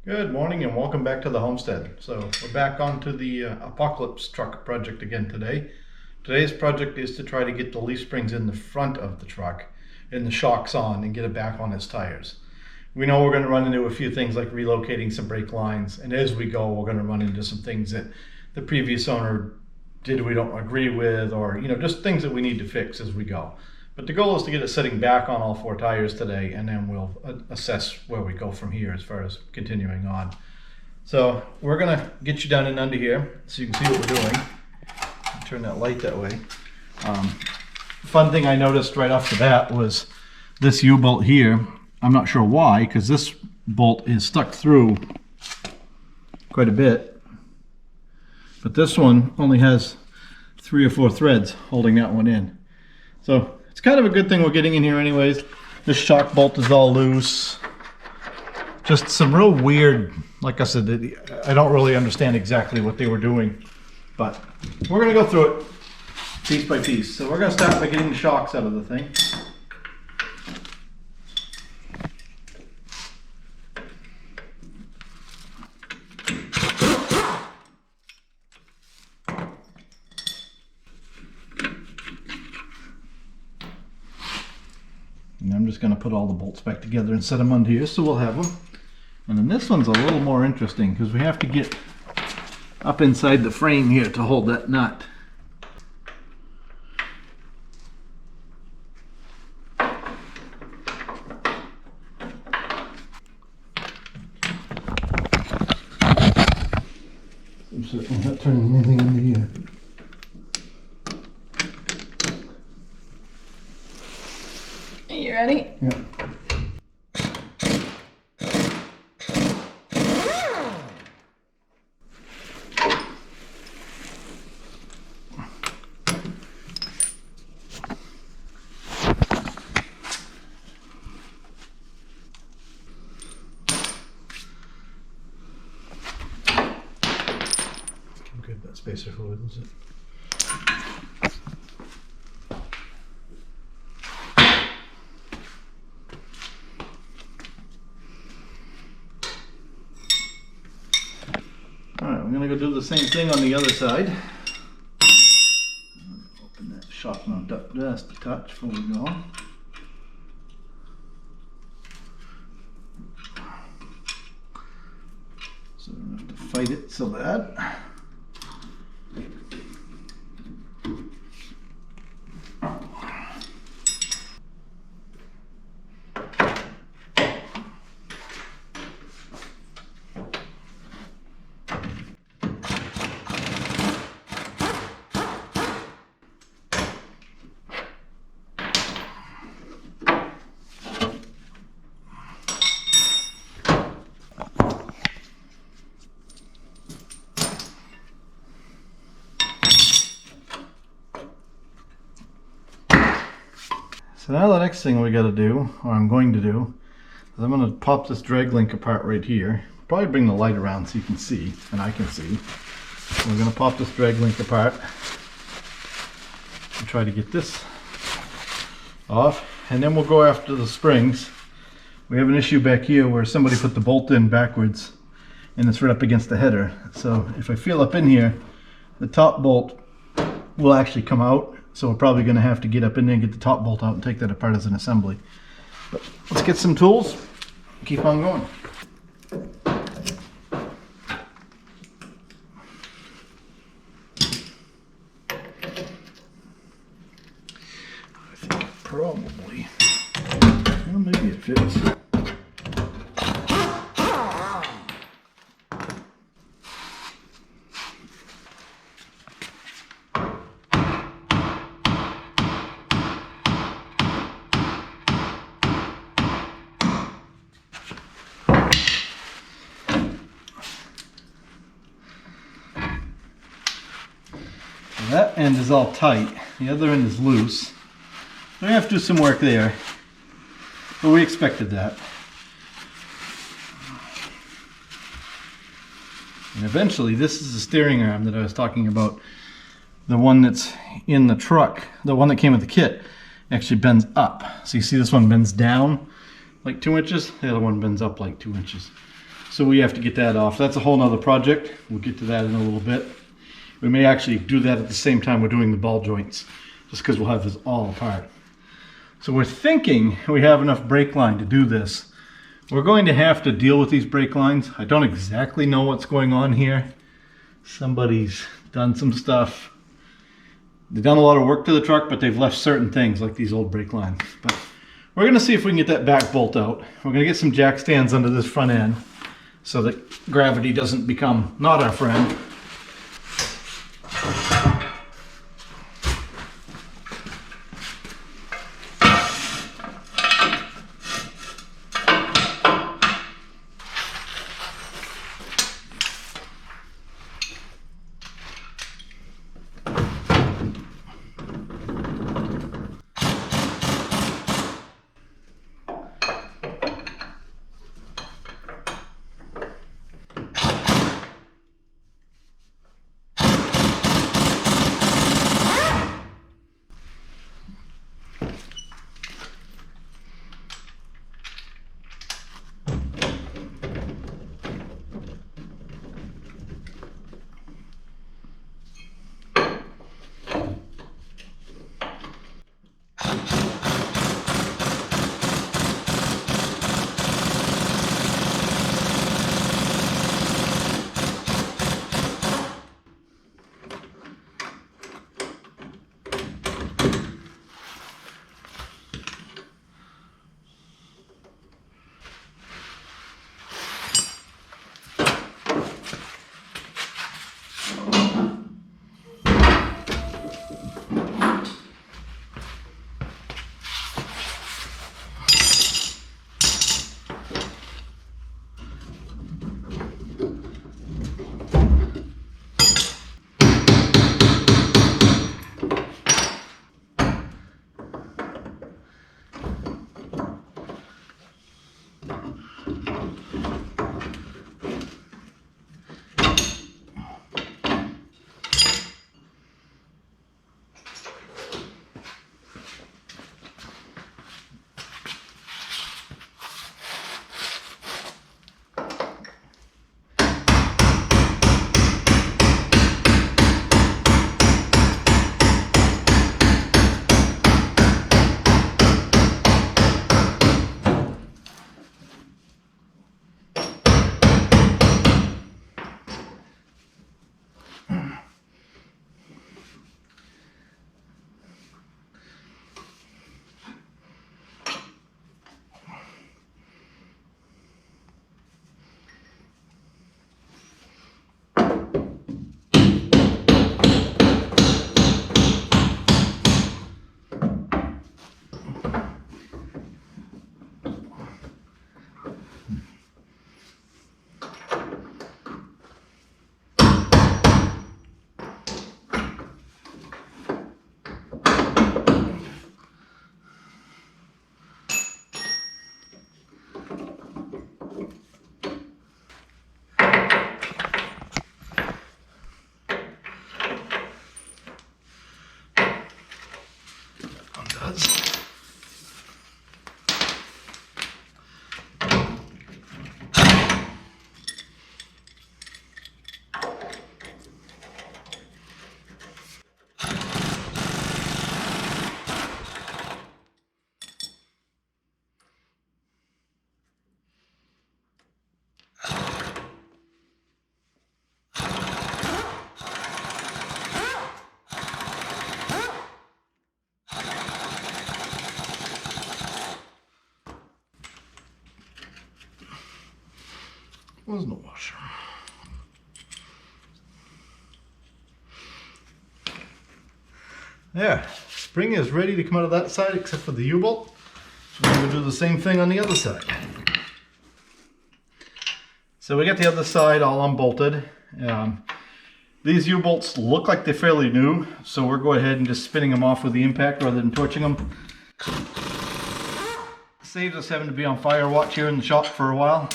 Good morning and welcome back to the homestead. So we're back onto the Apocalypse truck project again today. Today's project is to try to get the leaf springs in the front of the truck and the shocks on and get it back on its tires. We know we're going to run into a few things like relocating some brake lines, and as we go we're going to run into some things that the previous owner did we don't agree with, or just things that we need to fix as we go. But the goal is to get it sitting back on all four tires today, and then we'll assess where we go from here as far as continuing on. So we're gonna get you down and under here so you can see what we're doing. Turn that light that way. Fun thing I noticed right off the bat was this U-bolt here. I'm not sure why, because this bolt is stuck through quite a bit. But this one only has 3 or 4 threads holding that one in. So it's kind of a good thing we're getting in here anyways. This shock bolt is all loose. Just some real weird, like I said, I don't really understand exactly what they were doing, but we're gonna go through it piece by piece. So we're gonna start by getting the shocks out of the thing. And I'm just going to put all the bolts back together and set them under here so we'll have them. And then this one's a little more interesting because we have to get up inside the frame here to hold that nut. I'm certainly not turning anything into here. You ready? Yeah. Good, that spacer fluid, is it? Alright, we're going to go do the same thing on the other side. Open that shock mount up just a touch before we go. So we don't have to fight it so bad. So now the next thing we got to do, or I'm going to do, is I'm going to pop this drag link apart right here. Probably bring the light around so you can see, and I can see. So we're going to pop this drag link apart and try to get this off, and then we'll go after the springs. We have an issue back here where somebody put the bolt in backwards, and it's right up against the header. So if I feel up in here, the top bolt will actually come out. So we're probably going to have to get up in there and get the top bolt out and take that apart as an assembly. But let's get some tools, keep on going. I think probably, well, maybe it fits. That end is all tight, the other end is loose. We have to do some work there, but we expected that. And eventually, this is the steering arm that I was talking about. The one that's in the truck, the one that came with the kit, actually bends up. So you see this one bends down like 2 inches, the other one bends up like 2 inches. So we have to get that off. That's a whole nother project. We'll get to that in a little bit. We may actually do that at the same time we're doing the ball joints, just because we'll have this all apart. So we're thinking we have enough brake line to do this. We're going to have to deal with these brake lines. I don't exactly know what's going on here. Somebody's done some stuff. They've done a lot of work to the truck, but they've left certain things like these old brake lines. But we're gonna see if we can get that back bolt out. We're gonna get some jack stands under this front end so that gravity doesn't become not our friend. Was no washer. There, spring is ready to come out of that side except for the U-bolt. So we're going to do the same thing on the other side. So we got the other side all unbolted. These U-bolts look like they're fairly new, so we're going ahead and just spinning them off with the impact rather than torching them. Saves us having to be on fire watch here in the shop for a while.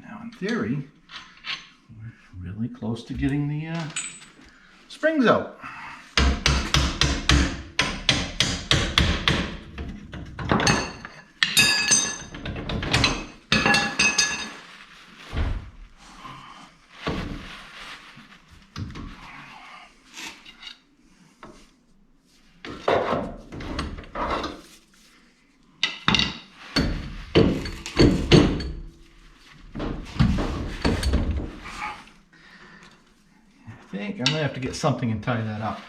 Now in theory, we're really close to getting the springs out. I think I'm gonna have to get something and tie that up.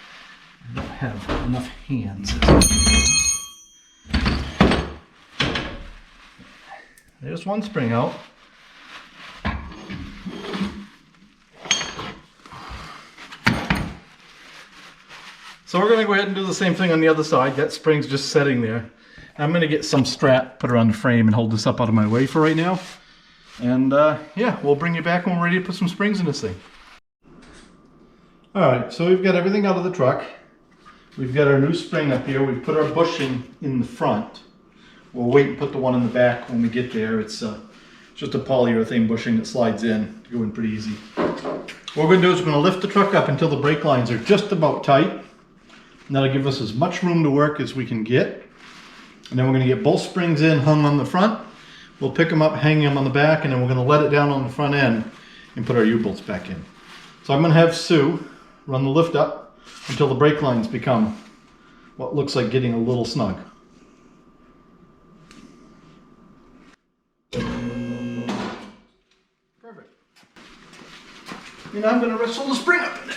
I don't have enough hands. There's one spring out. So we're gonna go ahead and do the same thing on the other side. That spring's just setting there. I'm gonna get some strap, put it on the frame, and hold this up out of my way for right now. And yeah, we'll bring you back when we're ready to put some springs in this thing. Alright, so we've got everything out of the truck. We've got our new spring up here. We've put our bushing in the front. We'll wait and put the one in the back when we get there. It's just a polyurethane bushing that slides in. Go in pretty easy. What we're going to do is we're going to lift the truck up until the brake lines are just about tight. And that'll give us as much room to work as we can get. And then we're going to get both springs in, hung on the front. We'll pick them up, hang them on the back, and then we're going to let it down on the front end and put our U-bolts back in. So I'm going to have Sue run the lift up until the brake lines become what looks like getting a little snug. Perfect. And I'm going to wrestle the spring up in it.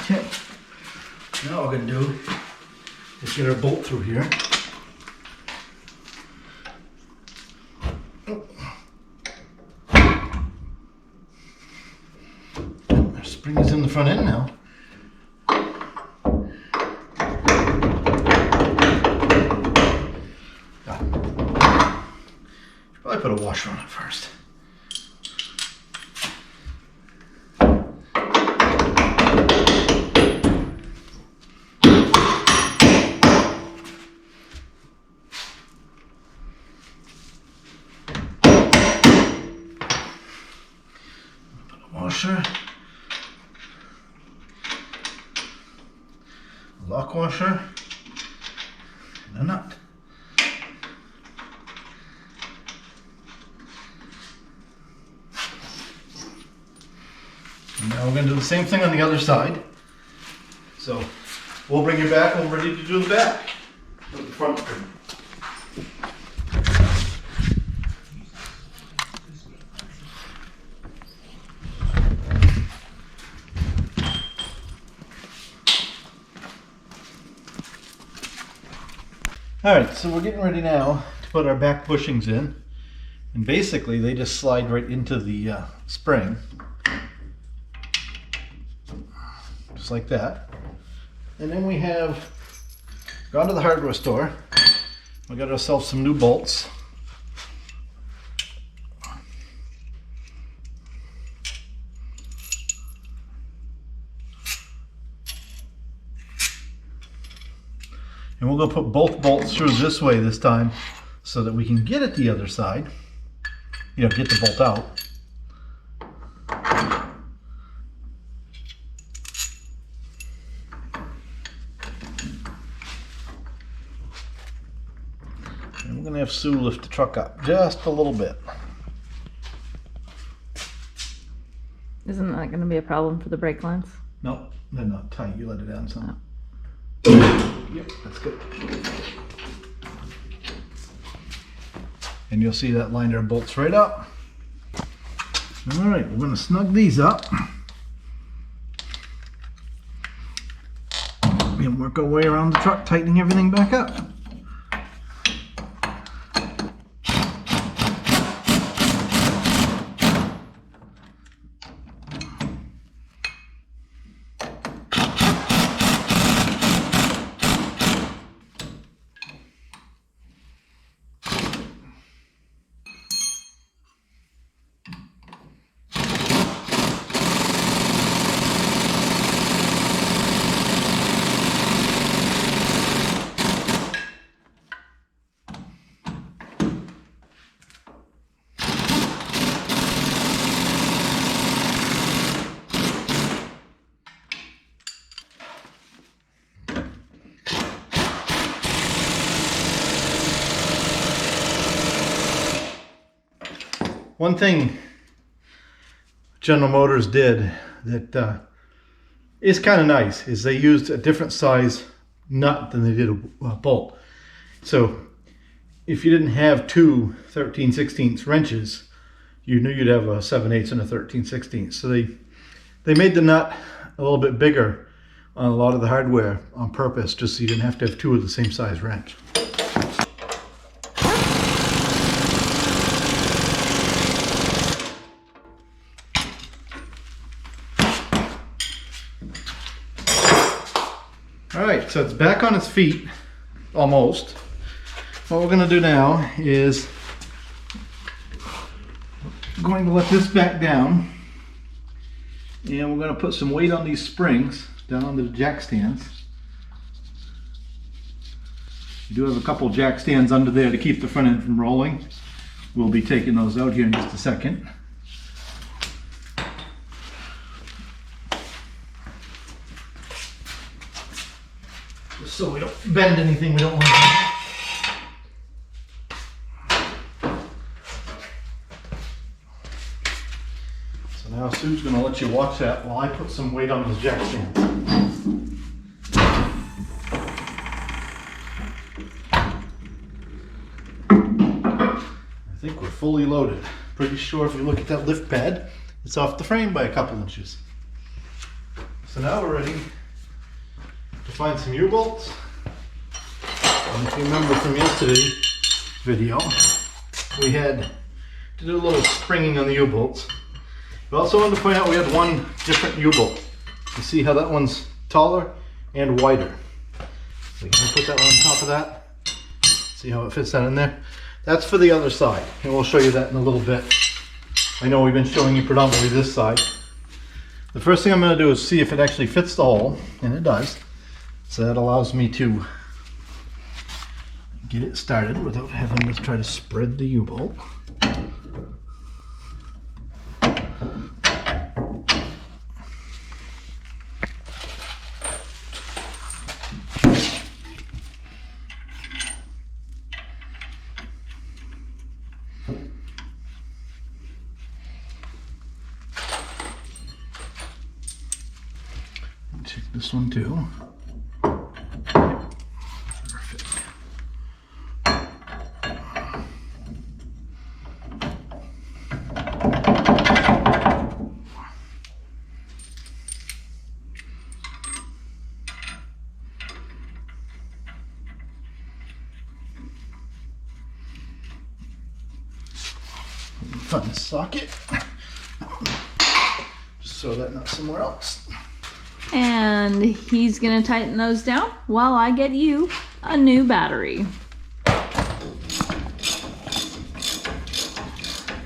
Okay, now what we're going to do is get our bolt through here. Our spring is in the front end now. Should probably put a washer on it first. Washer, lock washer, and a nut. And now we're going to do the same thing on the other side. So we'll bring you back when we're ready to do the back of the front spring. Alright, so we're getting ready now to put our back bushings in, and basically they just slide right into the spring, just like that. And then we have gone to the hardware store, we got ourselves some new bolts. And we'll go put both bolts through this way this time so that we can get at the other side. You know, get the bolt out. And we're going to have Sue lift the truck up just a little bit. Isn't that going to be a problem for the brake lines? No, they're not tight. You let it down some. Oh. Yep, that's good. And you'll see that lined our bolts right up. All right, we're going to snug these up and work our way around the truck, tightening everything back up. One thing General Motors did that is kind of nice is they used a different size nut than they did a bolt. So if you didn't have two 13/16 wrenches, you knew you'd have a 7/8 and a 13/16. So they made the nut a little bit bigger on a lot of the hardware on purpose, just so you didn't have to have two of the same size wrench. All right, so it's back on its feet, almost. What we're going to do now is going to let this back down, and we're going to put some weight on these springs down onto the jack stands. You do have a couple jack stands under there to keep the front end from rolling. We'll be taking those out here in just a second. Just so we don't bend anything we don't want to. Now Sue's going to let you watch that while I put some weight on those jack stands. I think we're fully loaded. Pretty sure if you look at that lift pad, it's off the frame by a couple inches. So now we're ready to find some U-bolts. And if you remember from yesterday's video, we had to do a little springing on the U-bolts. We also wanted to point out we had one different U-bolt. You see how that one's taller and wider. So you can put that one on top of that. See how it fits that in there? That's for the other side, and we'll show you that in a little bit. I know we've been showing you predominantly this side. The first thing I'm going to do is see if it actually fits the hole, and it does. So that allows me to get it started without having to try to spread the U-bolt. Check this one too. Perfect. Find the socket. Just throw that nut somewhere else. And he's gonna tighten those down while I get you a new battery.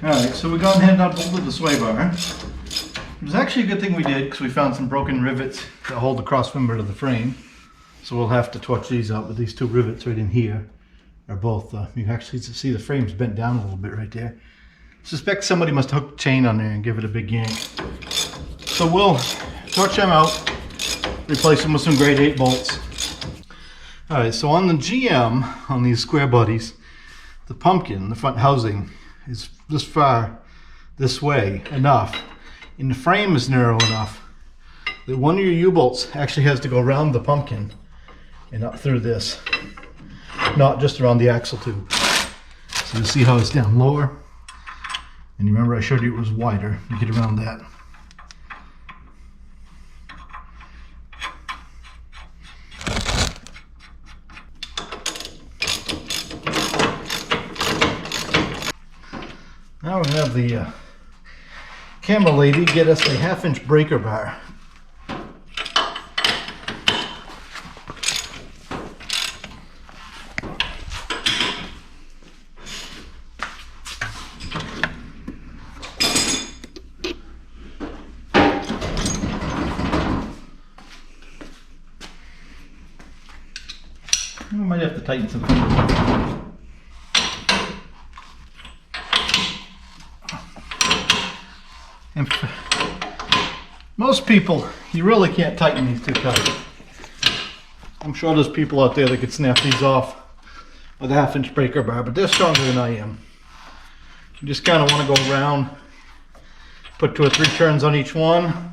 Alright, so we gone ahead and unbolted the sway bar. It was actually a good thing we did because we found some broken rivets that hold the cross member to the frame. So we'll have to torch these out, but these two rivets right in here are both, you can actually see the frame's bent down a little bit right there. Suspect somebody must hook the chain on there and give it a big yank. So we'll torch them out, replace them with some grade 8 bolts. Alright, so on the GM, on these Squarebodies, the pumpkin, the front housing, is this far this way enough, and the frame is narrow enough that one of your U-bolts actually has to go around the pumpkin and up through this, not just around the axle tube. So you see how it's down lower, and you remember I showed you it was wider. You get around that. Now we're going to have the camera lady get us a 1/2-inch breaker bar. We might have to tighten some things. And most people, you really can't tighten these too tight. I'm sure there's people out there that could snap these off with a 1/2-inch breaker bar, but they're stronger than I am. You just kind of want to go around, put 2 or 3 turns on each one.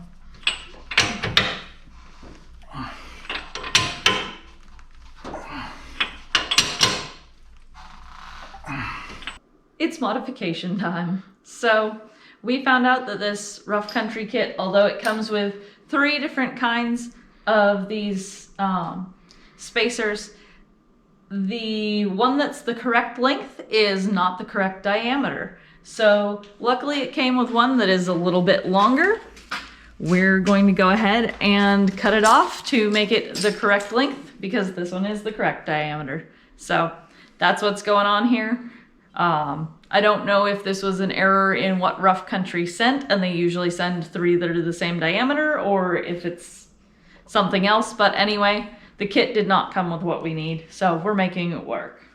It's modification time. So we found out that this rough country kit, although it comes with 3 different kinds of these spacers, the one that's the correct length is not the correct diameter. So luckily it came with one that is a little bit longer. We're going to go ahead and cut it off to make it the correct length because this one is the correct diameter. So that's what's going on here. I don't know if this was an error in what Rough Country sent, and they usually send 3 that are the same diameter, or if it's something else, but anyway, the kit did not come with what we need, so we're making it work.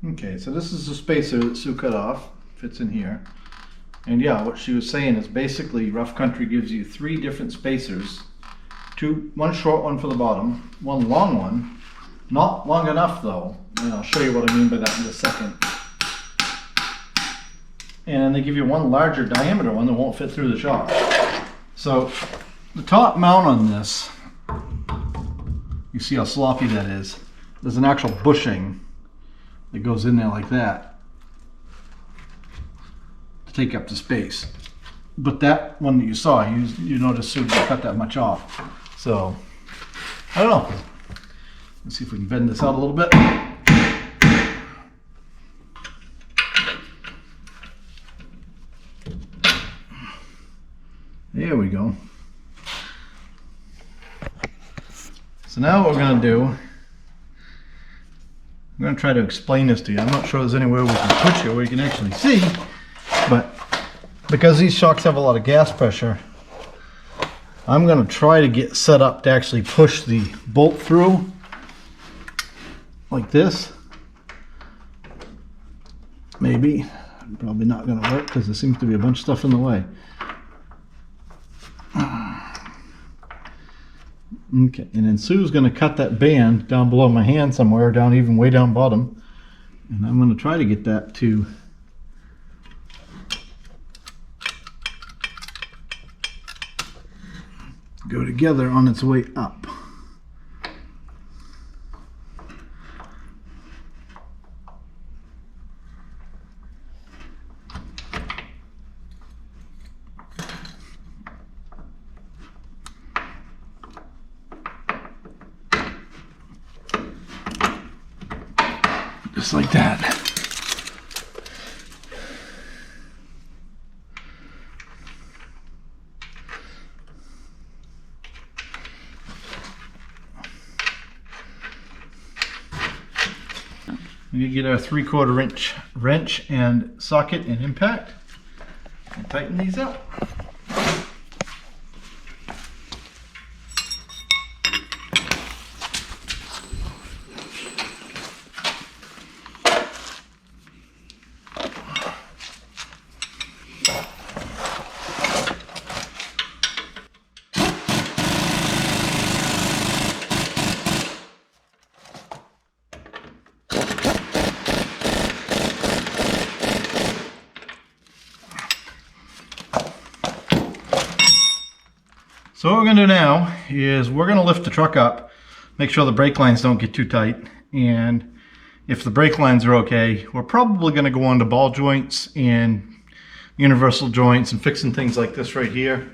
Okay, so this is the spacer that Sue cut off, fits in here. And yeah, what she was saying is basically Rough Country gives you 3 different spacers, 1 short one for the bottom, 1 long one. Not long enough though, and I'll show you what I mean by that in a second. And they give you 1 larger diameter one that won't fit through the shock. So the top mount on this, you see how sloppy that is. There's an actual bushing that goes in there like that to take up the space. But that one that you saw, you notice Sue cut that much off. So I don't know. Let's see if we can bend this out a little bit. There we go. So now what we're going to do, I'm going to try to explain this to you. I'm not sure there's anywhere we can put you where you can actually see, but because these shocks have a lot of gas pressure, I'm going to try to get set up to actually push the bolt through like this. Maybe. Probably not going to work because there seems to be a bunch of stuff in the way. Okay, and then Sue's going to cut that band down below my hand somewhere, down even way down bottom. And I'm going to try to get that to go together on its way up. Just like that. We get our 3/4 inch wrench and socket and impact and tighten these up. So what we're going to do now is we're going to lift the truck up, make sure the brake lines don't get too tight, and if the brake lines are okay, we're probably going to go on to ball joints and universal joints and fixing things like this right here.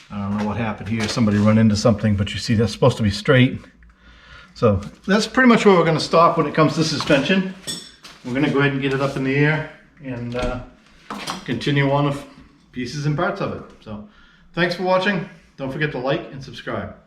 I don't know what happened here, somebody run into something, but you see that's supposed to be straight. So that's pretty much where we're going to stop when it comes to suspension. We're going to go ahead and get it up in the air and continue on with pieces and parts of it. So thanks for watching. Don't forget to like and subscribe.